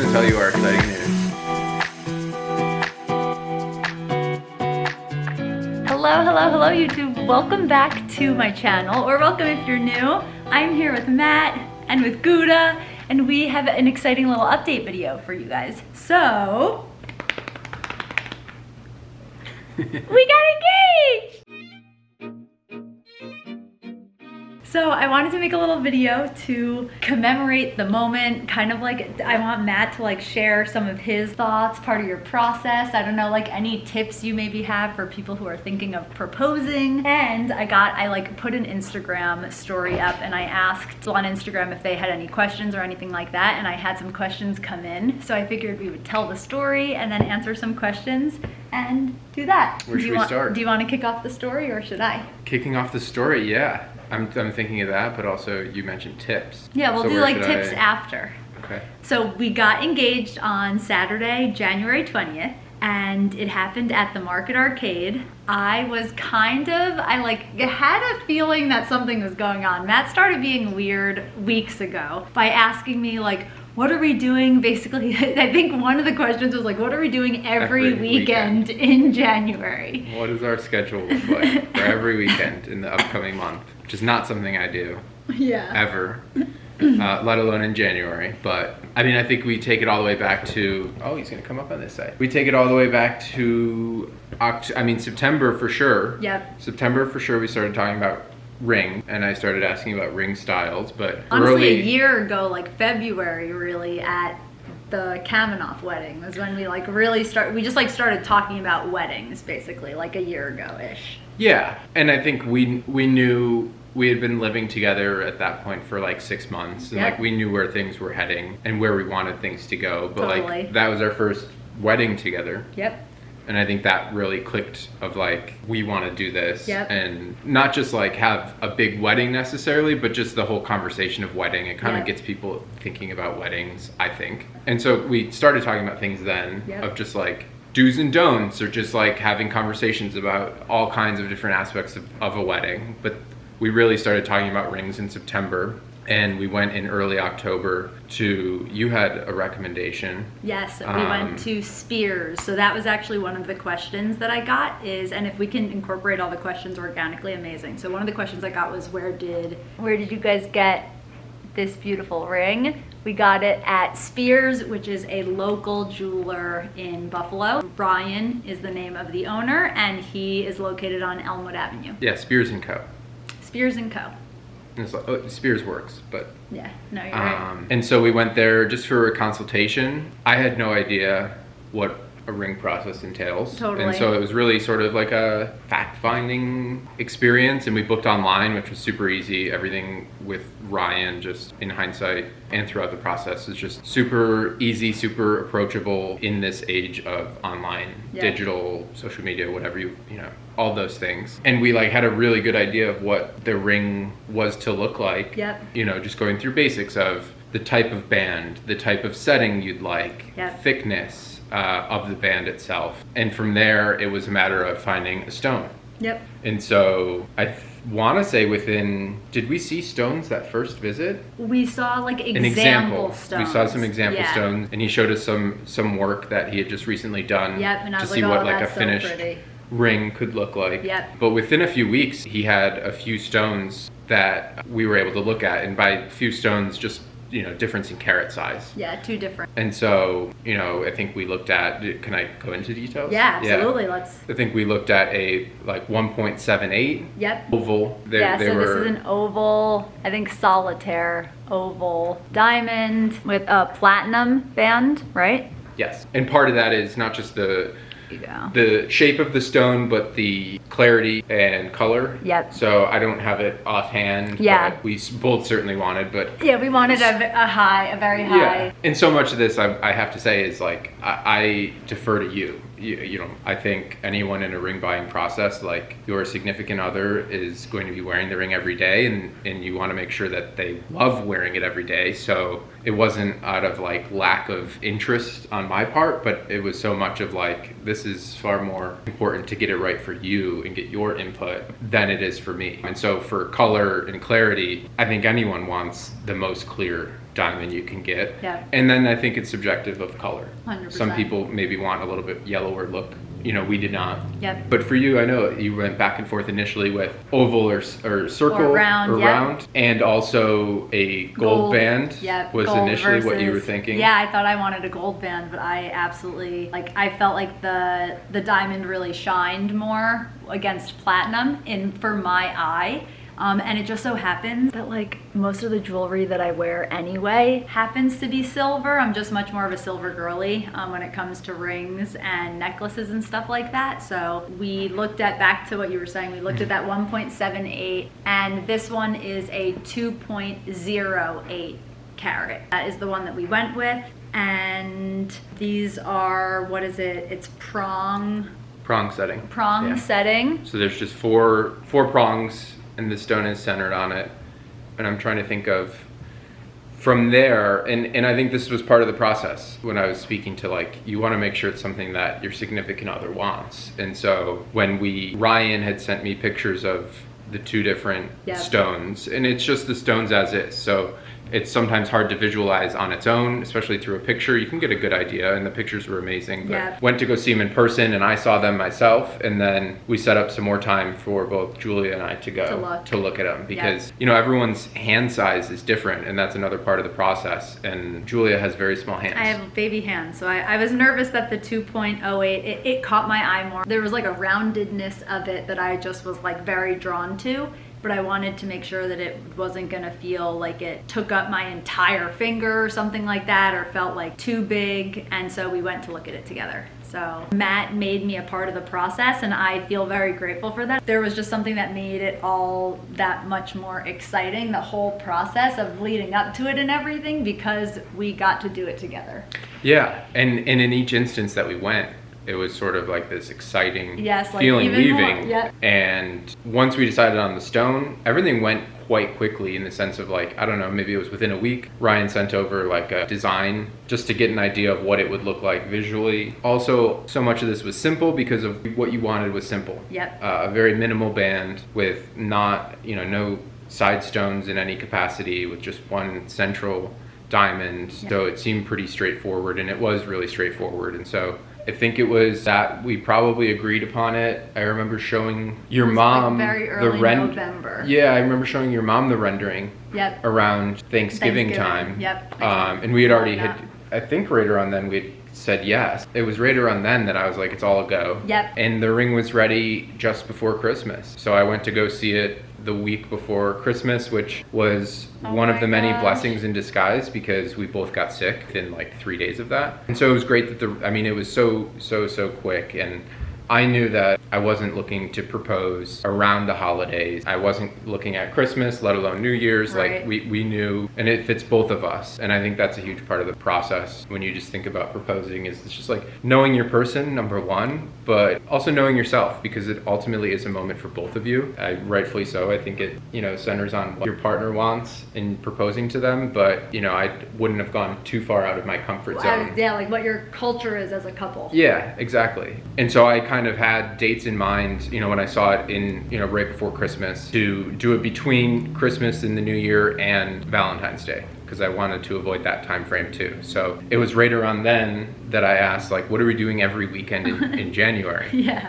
going to tell you our exciting news. Hello, YouTube. Welcome back to my channel, or welcome if you're new. I'm here with Matt and with Gouda, and we have an exciting little update video for you guys. So, we got engaged! So I wanted to make a little video to commemorate the moment, kind of like I want Matt to like share some of his thoughts, part of your process. I don't know, like any tips you maybe have for people who are thinking of proposing. And I like put an Instagram story up and I asked on Instagram if they had any questions or anything like that, and I had some questions come in. So I figured we would tell the story and then answer some questions and do that. Where should we start? Do you want to kick off the story or should I? Kicking off the story, yeah. I'm thinking of that, but also you mentioned tips. Yeah, we'll do like tips after. Okay. So we got engaged on Saturday, January 20th, and it happened at the Market Arcade. I had a feeling that something was going on. Matt started being weird weeks ago by asking me like, what are we doing? Basically, I think one of the questions was like, what are we doing every weekend in January? What does our schedule look like for every weekend in the upcoming month? Which is not something I do. Yeah. Ever. Let alone in January. But I mean, I think we take it all the way back to, oh, he's gonna come up on this side. We take it all the way back to, September for sure. Yep. September for sure we started talking about ring, and I started asking about ring styles, but honestly, a year ago, like February really, at the Canon wedding was when we like really started talking about weddings basically like a year ago-ish. Yeah, and I think we knew we had been living together at that point for like 6 months, and like we knew where things were heading and where we wanted things to go, but totally. Like that was our first wedding together. Yep. And I think that really clicked of like, we want to do this. Yep. And not just like have a big wedding necessarily, but just the whole conversation of wedding. It kind of gets people thinking about weddings, I think. And so we started talking about things then of just like do's and don'ts, or just like having conversations about all kinds of different aspects of a wedding. But we really started talking about rings in September. And we went in early October to, you had a recommendation. Yes, we went to Spears. So that was actually one of the questions that I got is, and if we can incorporate all the questions organically, amazing. So one of the questions I got was, where did you guys get this beautiful ring? We got it at Spears, which is a local jeweler in Buffalo. Brian is the name of the owner, and he is located on Elmwood Avenue. Yeah, Spears & Co. Spears & Co. It's like, oh, Spears works, but yeah, no, you're right. And so we went there just for a consultation. I had no idea what a ring process entails. Totally. And so it was really sort of like a fact-finding experience, and we booked online, which was super easy. Everything with Ryan, just in hindsight and throughout the process, is just super easy, super approachable in this age of online, digital, social media, whatever you know, all those things. And we like had a really good idea of what the ring was to look like. Yep. You know, just going through basics of the type of band, the type of setting you'd like, thickness of the band itself. And from there, it was a matter of finding a stone. Yep. And so I want to say did we see stones that first visit? We saw like An example stones. We saw some example stones, and he showed us some work that he had just recently done to see what like a finished ring could look like. Yep. But within a few weeks, he had a few stones that we were able to look at, and by few stones, just, you know, difference in carat size. Yeah, two different. And so, you know, I think we looked at, can I go into details? Yeah, absolutely. I think we looked at a like 1.78 oval. This is an oval, I think solitaire oval diamond with a platinum band, right? Yes. And part of that is not just the shape of the stone, but the clarity and color. Yep. So I don't have it offhand. Yeah. But we both certainly wanted, but yeah, we wanted a very high. Yeah. And so much of this, I have to say, is like I defer to you. You know, I think anyone in a ring buying process, like your significant other is going to be wearing the ring every day, and you want to make sure that they love wearing it every day. So it wasn't out of like lack of interest on my part, but it was so much of like, this is far more important to get it right for you and get your input than it is for me. And so for color and clarity, I think anyone wants the most clear diamond you can get. Yeah. And then I think it's subjective of color. 100%. Some people maybe want a little bit yellower look. You know, we did not. Yep. But for you, I know you went back and forth initially with oval or circle or round, and also a gold band was gold initially what you were versus- thinking. Yeah, I thought I wanted a gold band, but I absolutely, like, I felt like the diamond really shined more against platinum for my eye. And it just so happens that like most of the jewelry that I wear anyway happens to be silver. I'm just much more of a silver girly when it comes to rings and necklaces and stuff like that. So we looked at, back to what you were saying, we looked at that 1.78, and this one is a 2.08 carat. That is the one that we went with. And these are, what is it? It's prong setting. setting. So there's just four prongs, and the stone is centered on it. And I'm trying to think of from there, and I think this was part of the process when I was speaking to, like, you want to make sure it's something that your significant other wants. And so when Ryan had sent me pictures of the two different stones, and it's just the stones as is. So it's sometimes hard to visualize on its own, especially through a picture. You can get a good idea, and the pictures were amazing. But went to go see them in person, and I saw them myself, and then we set up some more time for both Julia and I to go to look at them, because you know, everyone's hand size is different, and that's another part of the process. And Julia has very small hands. I have baby hands, so I was nervous that the 2.08 it caught my eye more. There was like a roundedness of it that I just was like very drawn to. But I wanted to make sure that it wasn't gonna feel like it took up my entire finger or something like that, or felt like too big. And so we went to look at it together. So Matt made me a part of the process, and I feel very grateful for that. There was just something that made it all that much more exciting, the whole process of leading up to it and everything, because we got to do it together. Yeah, and in each instance that we went, it was sort of like this exciting feeling leaving. And once we decided on the stone, everything went quite quickly, in the sense of, like, I don't know, maybe it was within a week. Ryan sent over like a design just to get an idea of what it would look like visually. Also, so much of this was simple because of what you wanted was simple. A very minimal band with no side stones in any capacity, with just one central diamond. So it seemed pretty straightforward, and it was really straightforward. And so I think it was that we probably agreed upon it. I remember showing your mom very early November. Yeah, I remember showing your mom the rendering around Thanksgiving time. And we had already I think right around then we had said yes. It was right around then that I was like, it's all a go. And the ring was ready just before Christmas. So I went to go see it the week before Christmas, which was one of the many blessings in disguise, because we both got sick within like 3 days of that. And so it was great that it was so quick. And I knew that I wasn't looking to propose around the holidays. I wasn't looking at Christmas, let alone New Year's. Like we knew, and it fits both of us. And I think that's a huge part of the process when you just think about proposing, is it's just like knowing your person, number one, but also knowing yourself, because it ultimately is a moment for both of you. Rightfully so. I think it, centers on what your partner wants in proposing to them, but I wouldn't have gone too far out of my comfort zone. Like what your culture is as a couple. Yeah, exactly. And so I kind of had dates in mind, when I saw it in, right before Christmas, to do it between Christmas and the New Year and Valentine's Day, because I wanted to avoid that time frame too. So it was right around then that I asked, like, what are we doing every weekend in January?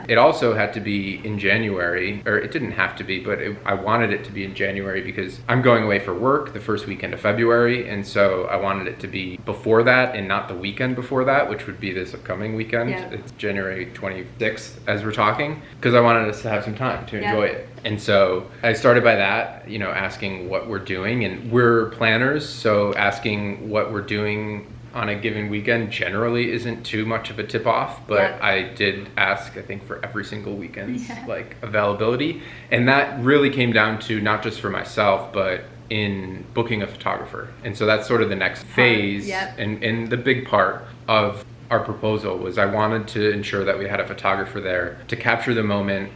It also had to be in January, or it didn't have to be, but I wanted it to be in January because I'm going away for work the first weekend of February, and so I wanted it to be before that and not the weekend before that, which would be this upcoming weekend. It's January 26th as we're talking, because I wanted us to have some time to enjoy it. And so I started by that, asking what we're doing, and we're planners, so asking what we're doing on a given weekend generally isn't too much of a tip off, but I did ask, I think, for every single weekend's like availability. And that really came down to not just for myself, but in booking a photographer. And so that's sort of the next phase. And the big part of our proposal was I wanted to ensure that we had a photographer there to capture the moment.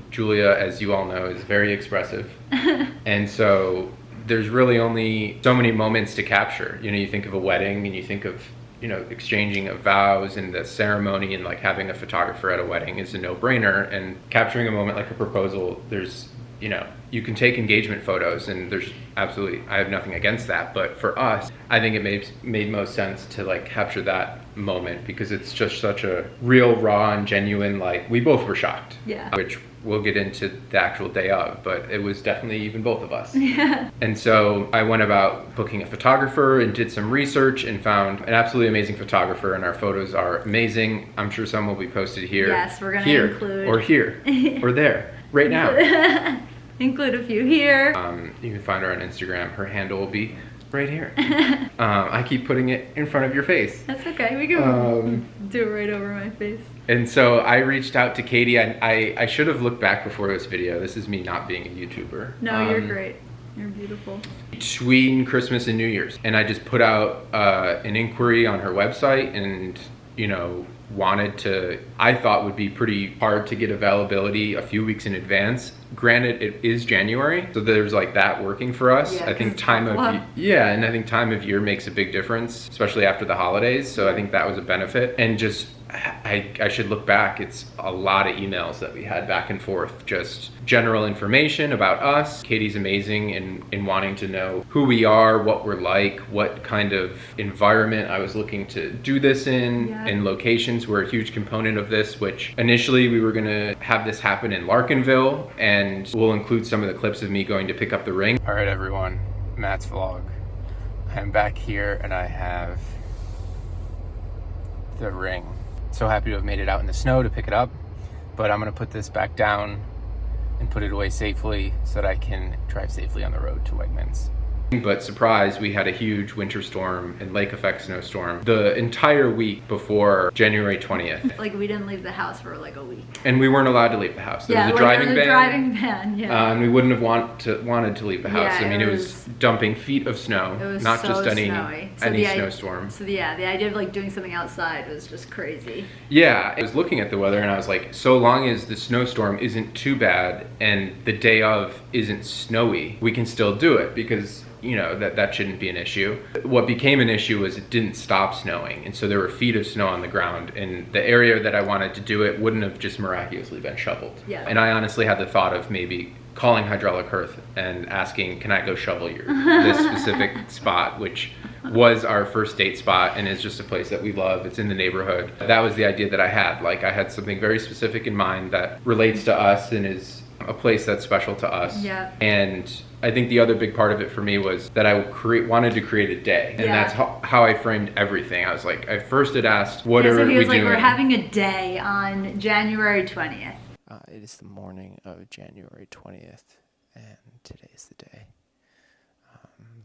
Julia, as you all know, is very expressive. And so there's really only so many moments to capture. You think of a wedding and you think of, exchanging of vows and the ceremony, and like having a photographer at a wedding is a no-brainer. And capturing a moment like a proposal, there's you know, you can take engagement photos, and there's absolutely, I have nothing against that, but for us, I think it made most sense to like capture that moment, because it's just such a real, raw and genuine, like, we both were shocked. Yeah. Which we'll get into the actual day of, but it was definitely even both of us. Yeah. And so I went about booking a photographer and did some research and found an absolutely amazing photographer, and our photos are amazing. I'm sure some will be posted here. Yes, we're gonna here, include. or here, or there, right now. Include a few here. You can find her on Instagram. Her handle will be right here. I keep putting it in front of your face. That's okay. We can do it right over my face. And so I reached out to Katie. I should have looked back before this video. This is me not being a YouTuber. No, you're great. You're beautiful. Between Christmas and New Year's. And I just put out an inquiry on her website, and, you know, I thought would be pretty hard to get availability a few weeks in advance. Granted, it is January, so there's like that working for us. Yeah, I think time of year makes a big difference, especially after the holidays. So I think that was a benefit. And just, I should look back. It's a lot of emails that we had back and forth, just general information about us. Katie's amazing in wanting to know who we are, what we're like, what kind of environment I was looking to do this in, and locations were a huge component of this, which initially we were gonna have this happen in Larkinville, and we'll include some of the clips of me going to pick up the ring. All right, everyone, Matt's vlog. I'm back here and I have the ring. So happy to have made it out in the snow to pick it up, but I'm gonna put this back down and put it away safely so that I can drive safely on the road to Wegmans. But surprise, we had a huge winter storm and lake effect snowstorm the entire week before January 20th. Like, we didn't leave the house for like a week. And we weren't allowed to leave the house. There was a driving ban. Driving ban, yeah. And we wouldn't have wanted to leave the house. Yeah, I mean, it was dumping feet of snow, it was not so just any snowstorm. So the idea of like doing something outside was just crazy. Yeah, I was looking at the weather and I was like, so long as the snowstorm isn't too bad and the day of isn't snowy, we can still do it, because, you know, that shouldn't be an issue. What became an issue was it didn't stop snowing, and so there were feet of snow on the ground, and the area that I wanted to do it wouldn't have just miraculously been shoveled. Yeah. And I honestly had the thought of maybe calling Hydraulic Earth and asking, can I go shovel this specific spot, which was our first date spot and is just a place that we love. It's in the neighborhood. That was the idea that I had. Like, I had something very specific in mind that relates to us and is a place that's special to us. Yeah. And I think the other big part of it for me was that I wanted to create a day. And that's how I framed everything. I was like, I first had asked, what are we doing? So he was like, we're having a day on January 20th. It is the morning of January 20th, and today's the day.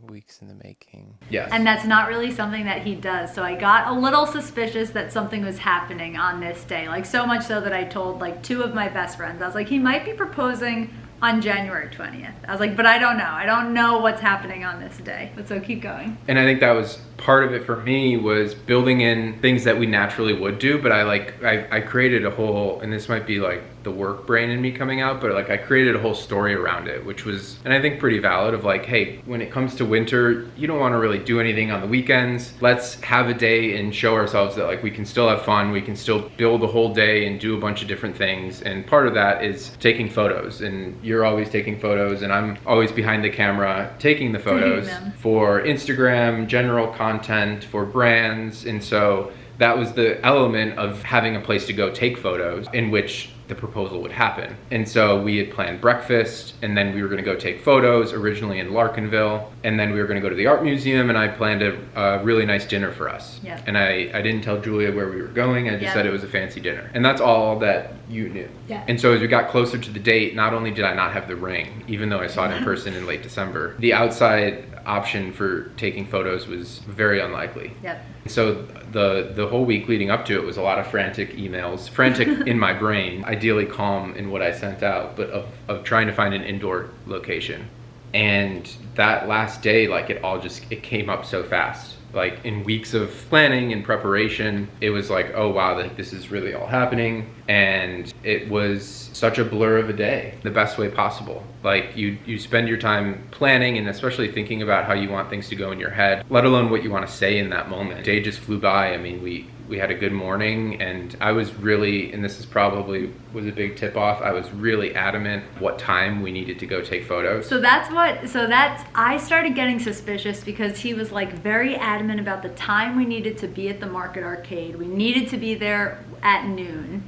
Weeks in the making. Yes. And that's not really something that he does. So I got a little suspicious that something was happening on this day. Like, so much so that I told like 2 of my best friends. I was like, he might be proposing on January 20th. I was like, but I don't know. I don't know what's happening on this day. But so keep going. And I think that was part of it for me, was building in things that we naturally would do. But I created a whole, and this might be like the work brain in me coming out, but like I created a whole story around it, which was, and I think pretty valid, of like, hey, when it comes to winter, you don't want to really do anything on the weekends. Let's have a day and show ourselves that like we can still have fun, we can still build a whole day and do a bunch of different things. And part of that is taking photos, and you're always taking photos, and I'm always behind the camera taking the photos for Instagram, general content, for brands. And so that was the element of having a place to go take photos in which the proposal would happen. And so we had planned breakfast, and then we were gonna go take photos, originally in Larkinville, and then we were gonna go to the art museum, and I planned a really nice dinner for us. Yeah. And I didn't tell Julia where we were going, I just said it was a fancy dinner. And that's all that you knew. Yeah. And so as we got closer to the date, not only did I not have the ring, even though I saw it in person in late December, the outside option for taking photos was very unlikely. Yep. So the whole week leading up to it was a lot of frantic emails, frantic in my brain, ideally calm in what I sent out, but of trying to find an indoor location. And that last day, like it came up so fast. Like in weeks of planning and preparation, it was like, oh wow, like this is really all happening. And it was such a blur of a day, the best way possible. Like you spend your time planning and especially thinking about how you want things to go in your head, let alone what you want to say in that moment. The day just flew by. I mean, we had a good morning, and I was really, and this is probably was a big tip off, I was really adamant what time we needed to go take photos. I started getting suspicious because he was like very adamant about the time we needed to be at the Market Arcade. We needed to be there at noon.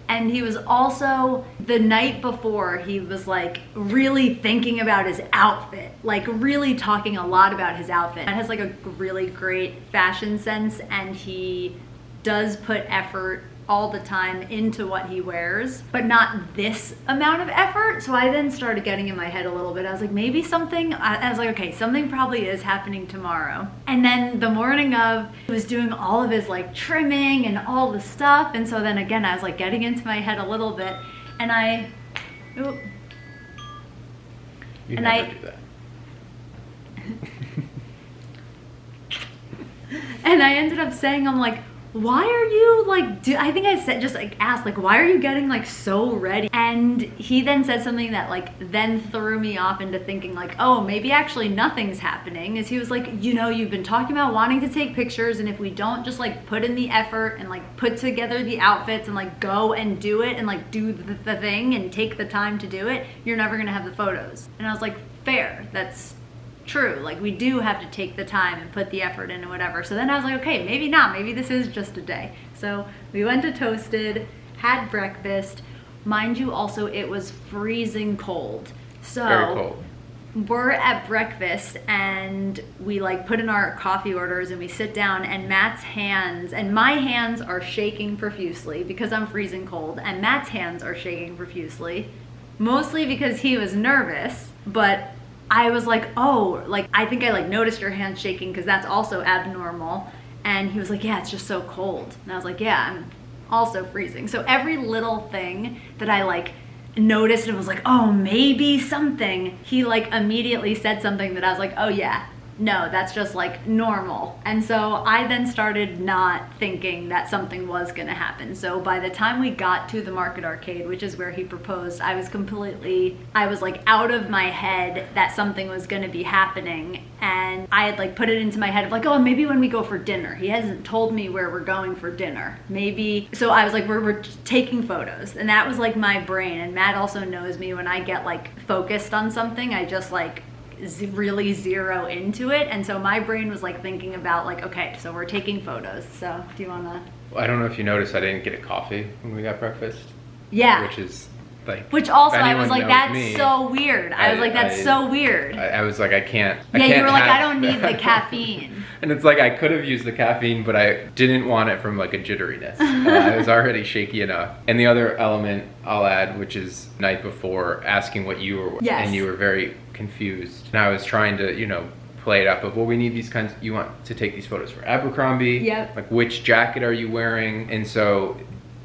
And he was also, the night before, he was like really thinking about his outfit, like really talking a lot about his outfit. He has like a really great fashion sense, and he does put effort all the time into what he wears, but not this amount of effort. So I then started getting in my head a little bit. I was like, maybe something, I was like, okay, something probably is happening tomorrow. And then the morning of, he was doing all of his like trimming and all the stuff. And so then again, I was like getting into my head a little bit, and You never do that. And I ended up saying, I'm like, why are you like, I think I said, just like asked, like, why are you getting like so ready? And he then said something that like then threw me off into thinking like, oh, maybe actually nothing's happening. Is he was like, you know, you've been talking about wanting to take pictures, and if we don't just like put in the effort and like put together the outfits and like go and do it and like do the thing and take the time to do it, you're never gonna have the photos. And I was like, fair, that's true. Like, we do have to take the time and put the effort in and whatever. So then I was like, okay, maybe not. Maybe this is just a day. So we went to Toasted, had breakfast. Mind you, also, it was freezing cold. So very cold. We're at breakfast, and we like put in our coffee orders, and we sit down, and Matt's hands, and my hands are shaking profusely because I'm freezing cold, and Matt's hands are shaking profusely, mostly because he was nervous, but I was like, oh, like, I think I like noticed your hands shaking because that's also abnormal. And he was like, yeah, it's just so cold. And I was like, yeah, I'm also freezing. So every little thing that I like noticed and was like, oh, maybe something, he like immediately said something that I was like, oh yeah, no, that's just like normal. And so I then started not thinking that something was gonna happen. So by the time we got to the Market Arcade, which is where he proposed, I was like out of my head that something was gonna be happening. And I had like put it into my head of like, oh, maybe when we go for dinner. He hasn't told me where we're going for dinner. Maybe, so I was like, we're taking photos. And that was like my brain. And Matt also knows me when I get like focused on something, I just like really zero into it. And so my brain was like thinking about like, okay, so we're taking photos. So do you want to? Well, I don't know if you noticed, I didn't get a coffee when we got breakfast. Yeah. Which is like, which also I was like, that's so weird. I was like, that's so weird. I was like, I can't. Yeah, you were like, I don't need the caffeine. And it's like, I could have used the caffeine, but I didn't want it from like a jitteriness. I was already shaky enough. And the other element I'll add, which is night before, asking what you were, yes. And you were very confused. And I was trying to, you know, play it up of, well, we need these kinds, you want to take these photos for Abercrombie. Yep. Like, which jacket are you wearing? And so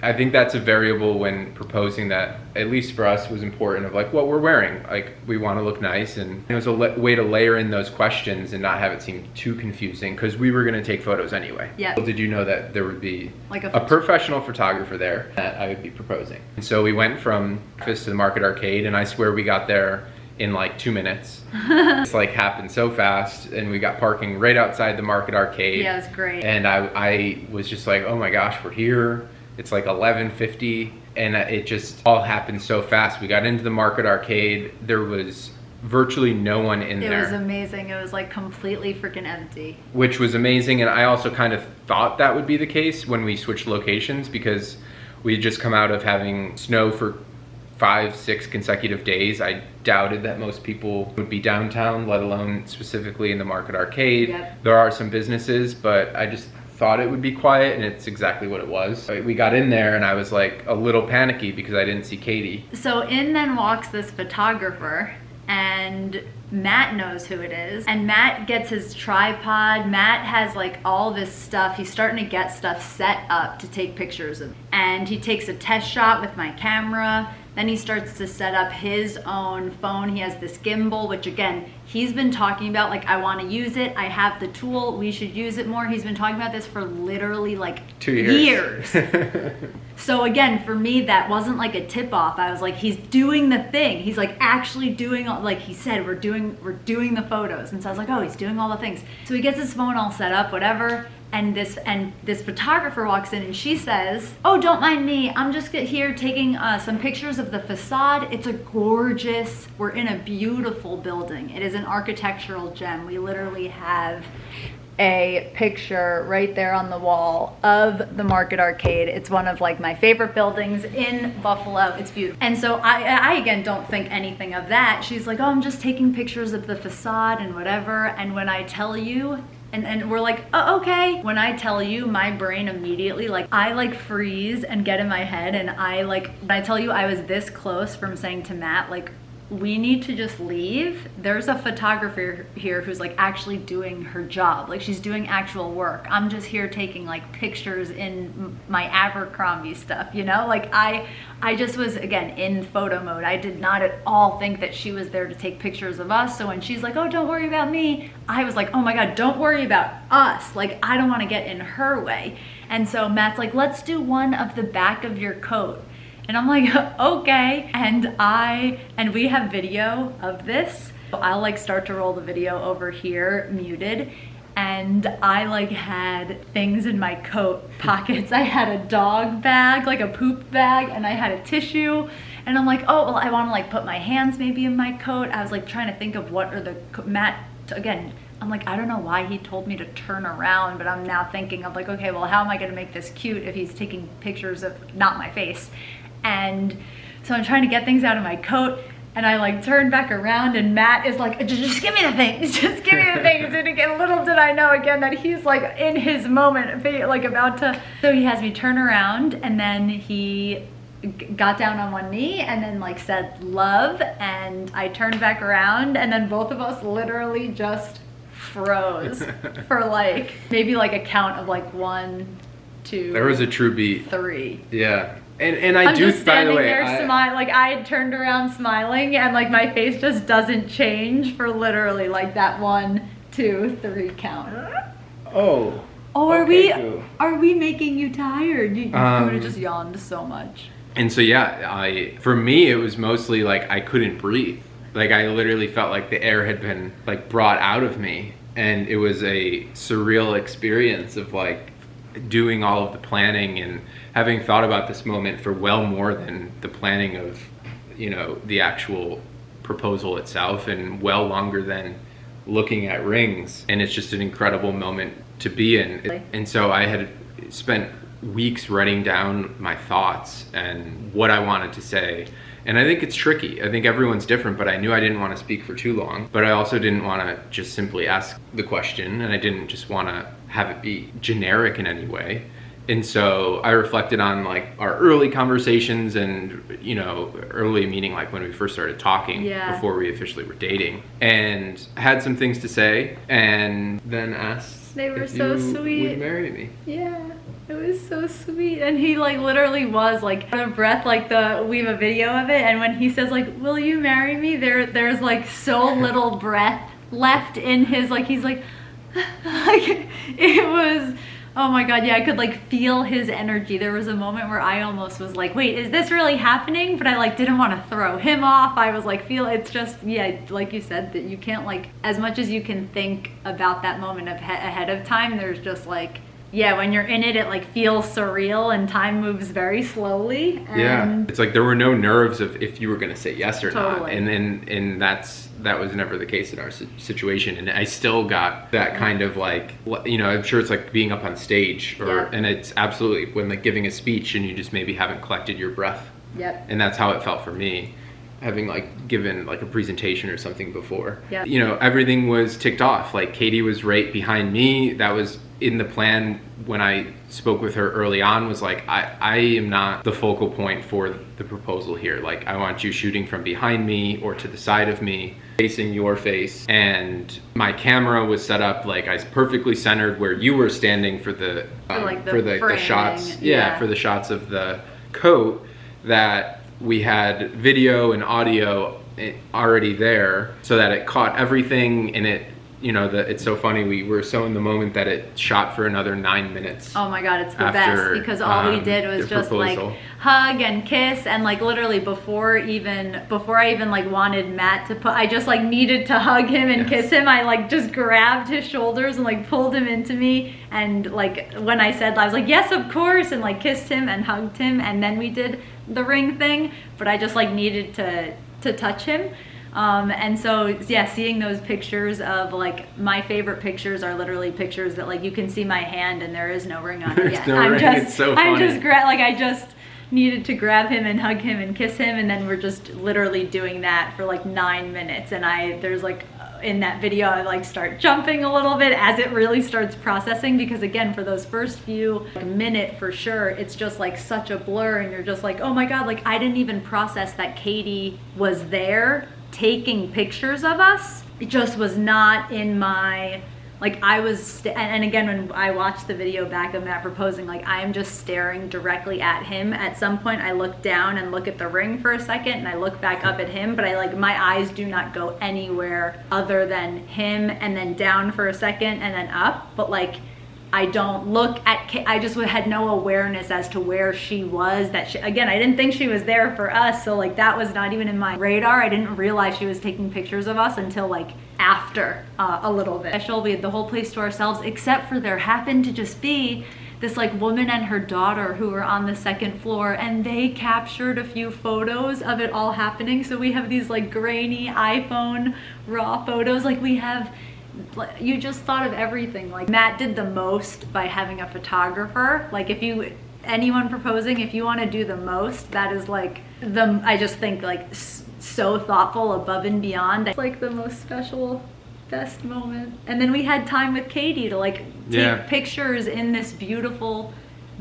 I think that's a variable when proposing that, at least for us, was important of like what we're wearing. Like, we want to look nice, and it was a way to layer in those questions and not have it seem too confusing because we were going to take photos anyway. Yeah. Did you know that there would be like a professional photographer there that I would be proposing? And so we went from breakfast to the Market Arcade, and I swear we got there in like 2 minutes. It's like happened so fast, and we got parking right outside the Market Arcade. Yeah, it was great. And I was just like, oh my gosh, we're here. It's like 11:50, and it just all happened so fast. We got into the Market Arcade. There was virtually no one in there. It was amazing. It was like completely freaking empty. Which was amazing, and I also kind of thought that would be the case when we switched locations, because we had just come out of having snow for 5-6 consecutive days. I doubted that most people would be downtown, let alone specifically in the Market Arcade. Yep. There are some businesses, but I just thought it would be quiet, and it's exactly what it was. We got in there, and I was like a little panicky because I didn't see Katie. So in then walks this photographer, and Matt knows who it is, and Matt gets his tripod. Matt has like all this stuff. He's starting to get stuff set up to take pictures of, and he takes a test shot with my camera. Then he starts to set up his own phone. He has this gimbal, which again, he's been talking about, like, I want to use it. I have the tool. We should use it more. He's been talking about this for literally like 2 years. So again, for me, that wasn't like a tip off. I was like, he's doing the thing. He's like actually doing, like he said, we're doing the photos. And so I was like, oh, he's doing all the things. So he gets his phone all set up, whatever. And this photographer walks in and she says, oh, don't mind me. I'm just here taking some pictures of the facade. It's a gorgeous, we're in a beautiful building. It is an architectural gem. We literally have a picture right there on the wall of the Market Arcade. It's one of like my favorite buildings in Buffalo. It's beautiful. And so I again don't think anything of that. She's like, oh, I'm just taking pictures of the facade and whatever. And when I tell you, and we're like, oh, okay. When I tell you, my brain immediately, like, I like freeze and get in my head. And when I tell you I was this close from saying to Matt, like, we need to just leave. There's a photographer here who's like actually doing her job. Like, she's doing actual work. I'm just here taking like pictures in my Abercrombie stuff, you know? Like I just was, again, in photo mode. I did not at all think that she was there to take pictures of us. So when she's like, oh, don't worry about me, I was like, oh my God, don't worry about us. Like, I don't want to get in her way. And so Matt's like, let's do one of the back of your coat. And I'm like, okay. And we have video of this. I'll like start to roll the video over here, muted. And I like had things in my coat pockets. I had a dog bag, like a poop bag, and I had a tissue. And I'm like, oh, well, I want to like put my hands maybe in my coat. I was like trying to think of what are the, Matt, again, I'm like, I don't know why he told me to turn around, but I'm now thinking of like, okay, well, how am I going to make this cute if he's taking pictures of not my face? And so I'm trying to get things out of my coat, and I like turn back around, and Matt is like, just give me the things, just give me the things. And again, little did I know again that he's like in his moment, like about to, so he has me turn around, and then he got down on one knee and then like said love, and I turned back around, and then both of us literally just froze for like maybe like a count of like 1, 2. There was a true beat. 3. Yeah. And I I'm do, just by the standing way, there like I turned around smiling, and like my face just doesn't change for literally like that 1, 2, 3 count. Oh. Oh, okay, are we making you tired? You would have just yawned so much. And so yeah, for me it was mostly like I couldn't breathe. Like I literally felt like the air had been like brought out of me, and it was a surreal experience of like doing all of the planning and having thought about this moment for well more than the planning of, you know, the actual proposal itself, and well longer than looking at rings. And it's just an incredible moment to be in. And so I had spent weeks writing down my thoughts and what I wanted to say. And I think it's tricky. I think everyone's different, but I knew I didn't want to speak for too long. But I also didn't want to just simply ask the question, and I didn't just want to have it be generic in any way. And so I reflected on like our early conversations, and, you know, early meaning like when we first started talking, before we officially were dating, and had some things to say, and then asked they were if so you sweet. would marry me. Yeah. It was so sweet. And he like literally was like out of breath, like we have a video of it, and when he says like, will you marry me, there's like so little breath left in his, like he's like like it was, oh my God, yeah, I could like feel his energy. There was a moment where I almost was like, wait, is this really happening? But I like didn't want to throw him off. I was like, it's just, yeah, like you said, that you can't like, as much as you can think about that moment ahead of time, there's just like, yeah, when you're in it, it like feels surreal and time moves very slowly. And yeah, it's like there were no nerves of if you were going to say yes or totally. not. And that was never the case in our situation. And I still got that kind of like, you know, I'm sure it's like being up on stage, and it's absolutely when like giving a speech and you just maybe haven't collected your breath. Yep. And that's how it felt for me, having like given like a presentation or something before. Yep. You know, everything was ticked off. Like Katie was right behind me. That was in the plan when I spoke with her early on, was like, I am not the focal point for the proposal here. Like, I want you shooting from behind me or to the side of me, facing your face. And my camera was set up like I was perfectly centered where you were standing for the shots. Yeah, for the shots of the coat, that we had video and audio already there so that it caught everything, and it, you know, it's so funny, we were so in the moment that it shot for another 9 minutes. Oh my God, it's the best, because all we did was just proposal. like hug and kiss, and like literally before I even like wanted Matt to I just like needed to hug him and kiss him. I like just grabbed his shoulders and like pulled him into me, and like when I said, I was like, yes, of course, and like kissed him and hugged him, and then we did the ring thing, but I just like needed to touch him. And so, yeah, seeing those pictures of like, my favorite pictures are literally pictures that like you can see my hand and there is no ring on it yet. No ring. It's so funny. I just needed to grab him and hug him and kiss him, and then we're just literally doing that for like 9 minutes. And there's like, in that video, I like start jumping a little bit as it really starts processing, because again, for those first few minute for sure, it's just like such a blur, and you're just like, oh my God, like I didn't even process that Katie was there taking pictures of us. It just was not in my, like I was, and again, when I watched the video back of Matt proposing, like I'm just staring directly at him. At some point I look down and look at the ring for a second, and I look back up at him, but I like, my eyes do not go anywhere other than him, and then down for a second and then up. But like, I don't look at, I just had no awareness as to where she was. Again, I didn't think she was there for us, so like that was not even in my radar. I didn't realize she was taking pictures of us until like after a little bit. We had the whole place to ourselves, except for there happened to just be this like woman and her daughter who were on the second floor, and they captured a few photos of it all happening. So we have these like grainy iPhone raw photos. Like we have, you just thought of everything. Like Matt did the most by having a photographer. Like anyone proposing, if you want to do the most, that is like I just think like so thoughtful, above and beyond. It's like the most special, best moment. And then we had time with Katie to like take pictures in this beautiful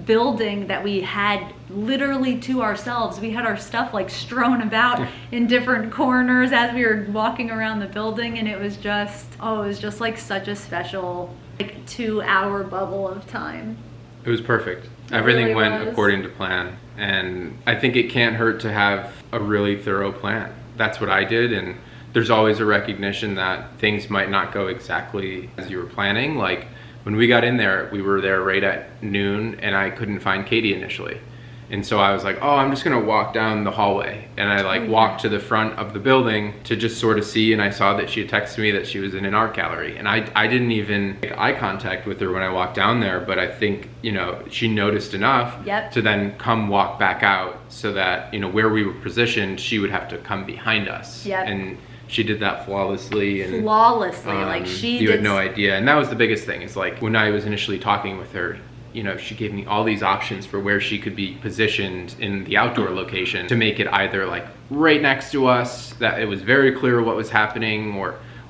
building that we had literally to ourselves. We had our stuff like strewn about in different corners as we were walking around the building, and it was just, it was just like such a special like 2-hour bubble of time. It was perfect. Everything went according to plan, and I think it can't hurt to have a really thorough plan. That's what I did, and there's always a recognition that things might not go exactly as you were planning. Like when we got in there, we were there right at noon, and I couldn't find Katie initially. And so I was like, oh, I'm just gonna walk down the hallway. And I like walked to the front of the building to just sort of see, and I saw that she had texted me that she was in an art gallery. And I didn't even make eye contact with her when I walked down there, but I think, you know, she noticed enough to then come walk back out, so that, you know, where we were positioned, she would have to come behind us. And she did that flawlessly. And like you had no idea. And that was the biggest thing, is like when I was initially talking with her, you know, she gave me all these options for where she could be positioned in the outdoor location to make it either like right next to us, that it was very clear what was happening,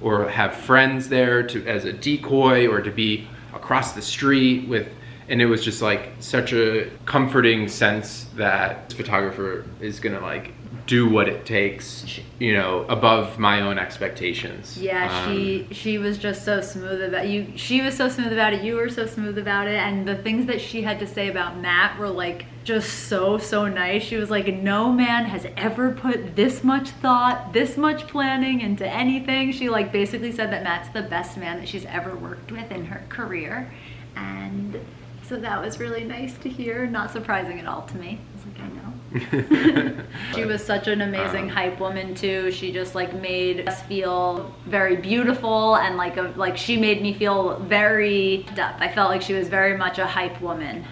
or have friends there as a decoy, or to be across the street with, and it was just like such a comforting sense that this photographer is gonna like do what it takes, you know, above my own expectations. She was just so smooth about you. She was so smooth about it. You were so smooth about it. And the things that she had to say about Matt were like just so nice. She was like, no man has ever put this much thought, this much planning into anything. She like basically said that Matt's the best man that she's ever worked with in her career. And so that was really nice to hear. Not surprising at all to me. I was like, I know. She was such an amazing hype woman too. She just like made us feel very beautiful, and like she made me feel very up. I felt like she was very much a hype woman,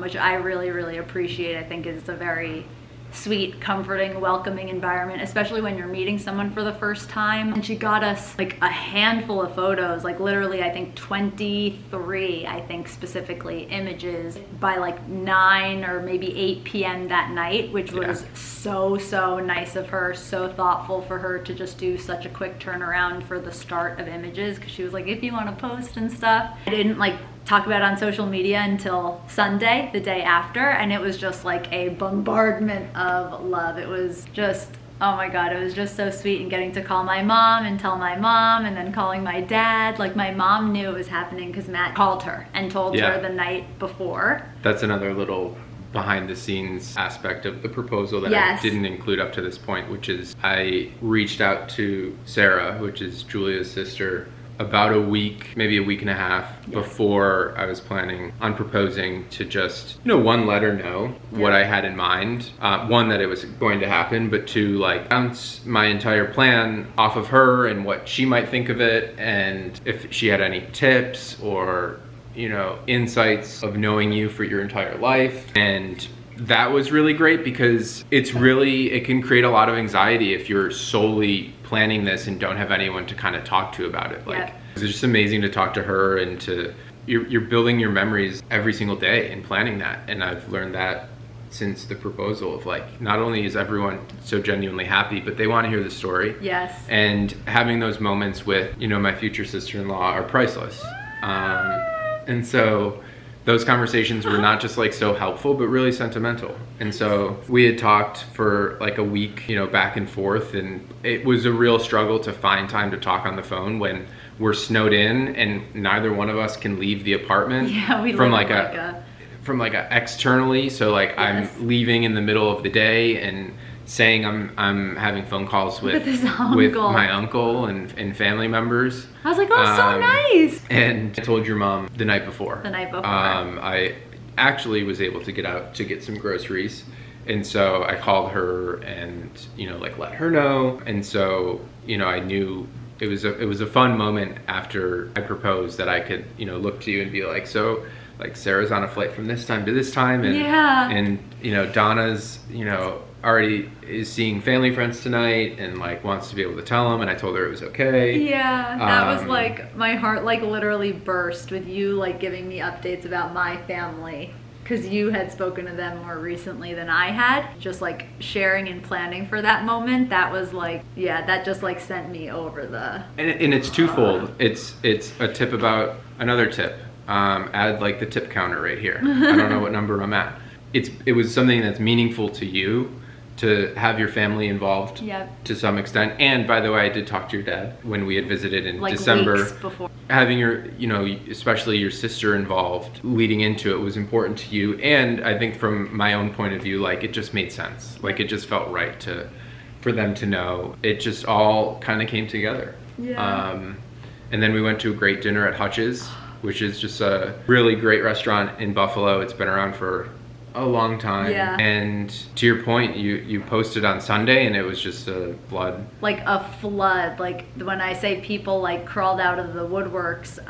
which I really appreciate. I think is a very sweet, comforting, welcoming environment, especially when you're meeting someone for the first time. And she got us like a handful of photos, like literally I think 23, I think specifically, images by like 9 or maybe 8 p.m. that night, which was so nice of her, so thoughtful for her to just do such a quick turnaround for the start of images, because she was like, if you want to post and stuff. I didn't like talk about it on social media until Sunday, the day after, and it was just like a bombardment of love. It was just, oh my God, it was just so sweet. And getting to call my mom and tell my mom, and then calling my dad. Like my mom knew it was happening because Matt called her and told her the night before. That's another little behind the scenes aspect of the proposal that Yes. I didn't include up to this point, which is I reached out to Sarah, which is Julia's sister, about a week, maybe a week and a half before I was planning on proposing, to just, one, let her know what I had in mind. One, that it was going to happen, but two, like, bounce my entire plan off of her and what she might think of it, and if she had any tips or, insights of knowing you for your entire life. And that was really great, because it can create a lot of anxiety if you're solely planning this and don't have anyone to kind of talk to about it. Like, it's just amazing to talk to her, and you're building your memories every single day and planning that. And I've learned that since the proposal of, like, not only is everyone so genuinely happy, but they want to hear the story. Yes. And having those moments with, my future sister-in-law are priceless. And so those conversations were not just like so helpful, but really sentimental. And so we had talked for like a week, back and forth, and it was a real struggle to find time to talk on the phone when we're snowed in and neither one of us can leave the apartment. Yeah, we from live externally. So like, Yes. I'm leaving in the middle of the day and saying I'm having phone calls with his uncle. with my uncle and family members. I was like, oh, so nice. And I told your mom the night before. I actually was able to get out to get some groceries. And so I called her and, let her know. And so, I knew it was a fun moment after I proposed that I could, look to you and be like, so, like, Sarah's on a flight from this time to this time. And, and Donna's, already is seeing family friends tonight and like wants to be able to tell them. And I told her it was okay. Yeah, that was like, my heart like literally burst with you like giving me updates about my family, because you had spoken to them more recently than I had. Just like sharing and planning for that moment, that was like, that just like sent me over the... And it's twofold. It's a tip about another tip. Add like the tip counter right here. I don't know what number I'm at. It was something that's meaningful to you to have your family involved to some extent. And by the way, I did talk to your dad when we had visited in like December. Weeks before. Having your, especially your sister involved leading into it was important to you. And I think from my own point of view, like, it just made sense. Like, it just felt right for them to know. It just all kind of came together. Yeah. And then we went to a great dinner at Hutch's, which is just a really great restaurant in Buffalo. It's been around for a long time. Yeah. And to your point, you posted on Sunday and it was just a flood. Like a flood. Like, when I say people like crawled out of the woodworks,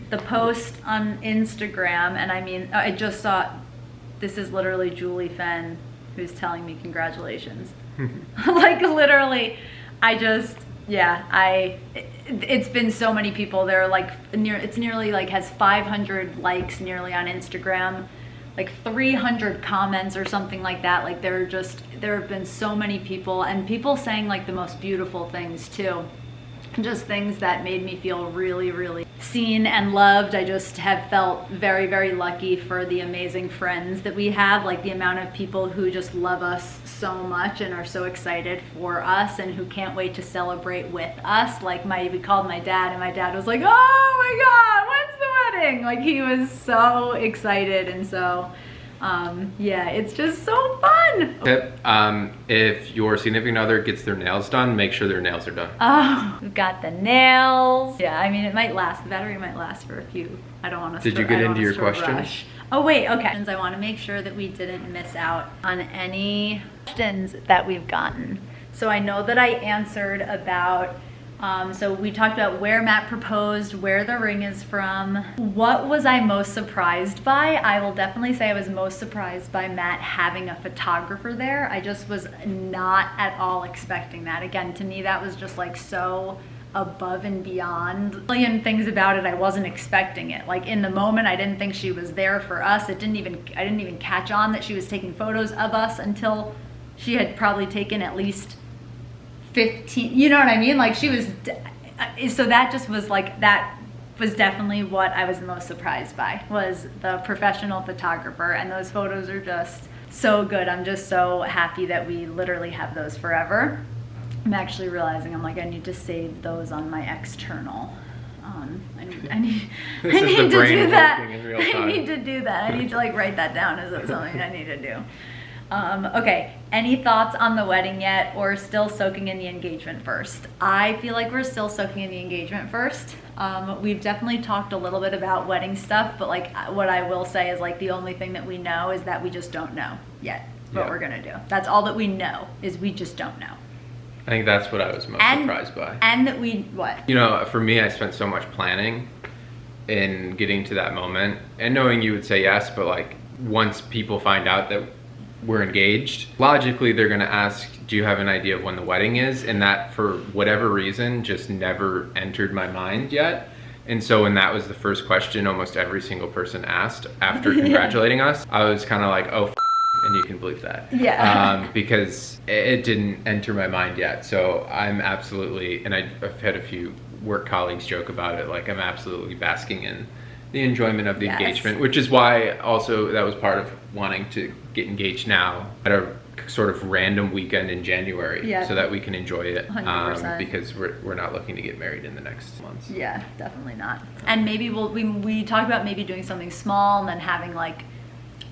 the post on Instagram, and I mean, I just saw, this is literally Julie Fenn who's telling me congratulations. Like, literally, it's been so many people. They're like, it's nearly like has 500 likes nearly on Instagram. Like 300 comments or something like that. Like, there have been so many people, and people saying like the most beautiful things too. Just things that made me feel really, really seen and loved. I just have felt very, very lucky for the amazing friends that we have, like the amount of people who just love us so much and are so excited for us and who can't wait to celebrate with us. Like, we called my dad, and my dad was like, oh my God, when's the wedding? Like, he was so excited. And so it's just so fun. Tip, if your significant other gets their nails done, make sure their nails are done. Oh, we've got the nails. Yeah, I mean, it might last, the battery might last for a few. I don't want to Did you get into your question? Rush. Oh wait, okay. I want to make sure that we didn't miss out on any questions that we've gotten. So I know that I answered about, so we talked about where Matt proposed, where the ring is from. What was I most surprised by? I will definitely say I was most surprised by Matt having a photographer there. I just was not at all expecting that. Again, to me, that was just like so above and beyond. A million things about it, I wasn't expecting it. Like, in the moment, I didn't think she was there for us. I didn't even catch on that she was taking photos of us until she had probably taken at least 15, you know what I mean? Like, she was, so that just was like, that was definitely what I was most surprised by, was the professional photographer. And those photos are just so good. I'm just so happy that we literally have those forever. I'm actually realizing, I'm like, I need to save those on my external fun. I need This I is need the to brain do that. working in real I time. need to do that. I need to like write that down as something I need to do. Okay, any thoughts on the wedding yet, or still soaking in the engagement first? I feel like we're still soaking in the engagement first. We've definitely talked a little bit about wedding stuff, but like what I will say is like the only thing that we know is that we just don't know yet what we're gonna do. That's all that we know, is we just don't know. I think that's what I was most surprised by. And that we, what? You know, for me, I spent so much planning in getting to that moment and knowing you would say yes, but like once people find out that we're engaged, logically they're gonna ask, do you have an idea of when the wedding is? And that, for whatever reason, just never entered my mind yet. And so when that was the first question almost every single person asked after congratulating us, I was kind of like, oh, and you can believe that. Yeah. Because it didn't enter my mind yet. So I'm absolutely, and I've had a few work colleagues joke about it, like I'm absolutely basking in the enjoyment of the engagement, which is why also that was part of wanting to get engaged now at a sort of random weekend in January, so that we can enjoy it, 100%. because we're not looking to get married in the next months. Yeah, definitely not. And maybe we talked about maybe doing something small and then having like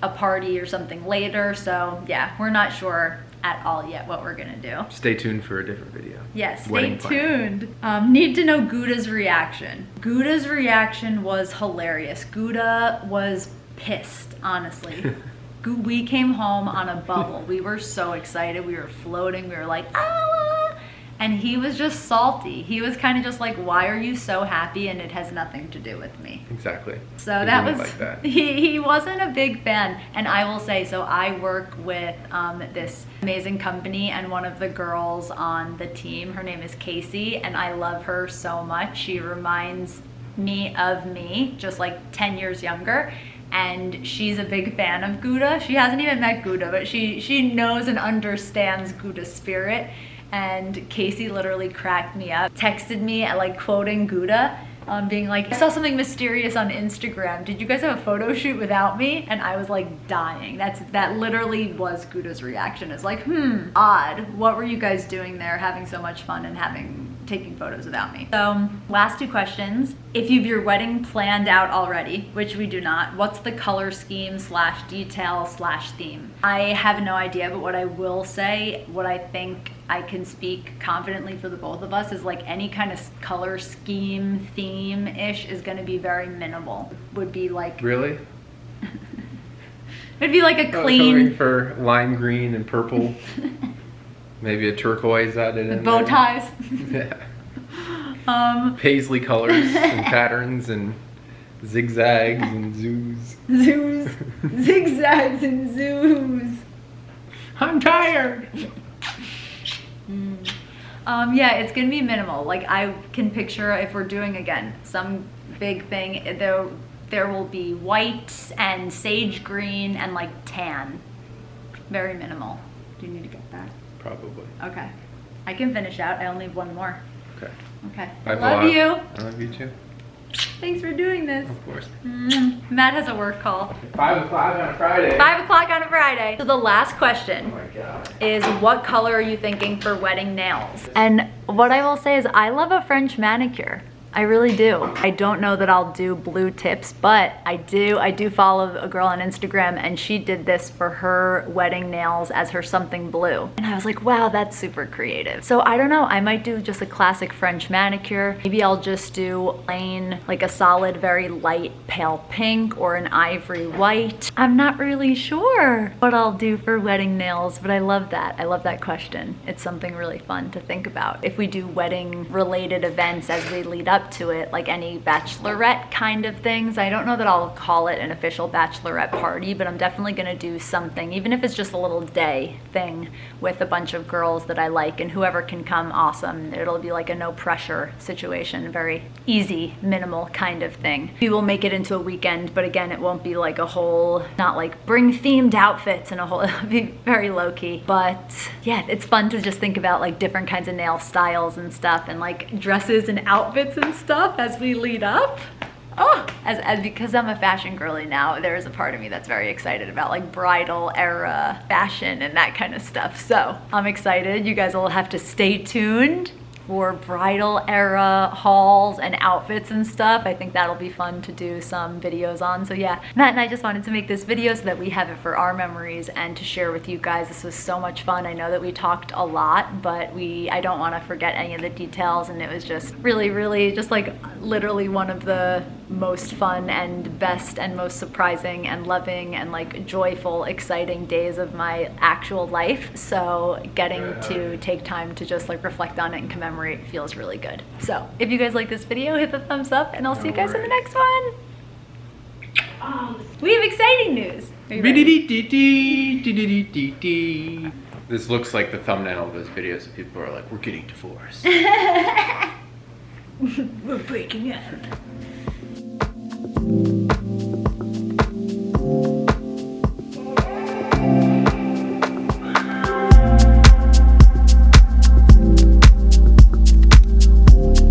a party or something later. So yeah, we're not sure at all yet what we're gonna do. Stay tuned for a different video. Yes, stay Wedding plan. tuned. Need to know Gouda's reaction. Gouda's reaction was hilarious. Gouda was pissed, honestly. We came home on a bubble. We were so excited. We were floating. We were like, ah! And he was just salty. He was kind of just like, why are you so happy? And it has nothing to do with me. Exactly. So that was, like that. He wasn't a big fan. And I will say, so I work with this amazing company, and one of the girls on the team, her name is Casey, and I love her so much. She reminds me of me, just like 10 years younger. And she's a big fan of Gouda. She hasn't even met Gouda, but she knows and understands Gouda's spirit. And Casey literally cracked me up, texted me at like quoting Gouda, being like, I saw something mysterious on Instagram. Did you guys have a photo shoot without me? And I was like dying. That literally was Gouda's reaction. It's like, odd. What were you guys doing there, having so much fun and taking photos without me? So last two questions. If you've your wedding planned out already, which we do not, what's the color scheme / detail / theme? I have no idea, but what I will say, what I think I can speak confidently for the both of us, is like any kind of color scheme, theme-ish is gonna be very minimal. Would be like... Really? It'd be like a I clean... was hoping for lime green and purple. Maybe a turquoise added in bow there. ties. Yeah. Paisley colors and patterns and zigzags and zoos. Zigzags and zoos. I'm tired. Yeah, it's gonna be minimal. Like I can picture if we're doing again some big thing, there will be white and sage green and like tan. Very minimal. Do you need to get that? Probably. Okay. I can finish out. I only have one more. Okay. Okay. Bye, Love vlog. you. I love you too. Thanks for doing this. Of course. Matt has a work call. 5 o'clock on a Friday. 5 o'clock on a Friday. So the last question Oh my God. is, what color are you thinking for wedding nails? And what I will say is I love a French manicure. I really do. I don't know that I'll do blue tips, but I do follow a girl on Instagram, and she did this for her wedding nails as her something blue. And I was like, wow, that's super creative. So I don't know, I might do just a classic French manicure. Maybe I'll just do plain, like a solid, very light pale pink or an ivory white. I'm not really sure what I'll do for wedding nails, but I love that. I love that question. It's something really fun to think about. If we do wedding related events as we lead up to it, like any bachelorette kind of things, I don't know that I'll call it an official bachelorette party, but I'm definitely gonna do something, even if it's just a little day thing with a bunch of girls that I like, and whoever can come, awesome. It'll be like a no pressure situation, very easy, minimal kind of thing. We will make it into a weekend, but again, it won't be like a whole, not like bring themed outfits and a whole, it'll be very low key. But yeah, it's fun to just think about like different kinds of nail styles and stuff, and like dresses and outfits and stuff as we lead up. Oh, as because I'm a fashion girly now, there is a part of me that's very excited about like bridal era fashion and that kind of stuff. So I'm excited. You guys will have to stay tuned for bridal era hauls and outfits and stuff. I think that'll be fun to do some videos on. So yeah, Matt and I just wanted to make this video so that we have it for our memories and to share with you guys. This was so much fun. I know that we talked a lot, but I don't want to forget any of the details, and it was just really just like literally one of the most fun and best and most surprising and loving and like joyful, exciting days of my actual life. So getting to take time to just like reflect on it and commemorate feels really good. So if you guys like this video, hit the thumbs up, and I'll see you guys in the next one. We have exciting news. Are you ready? This looks like the thumbnail of those videos that people are like, we're getting divorced. We're breaking up.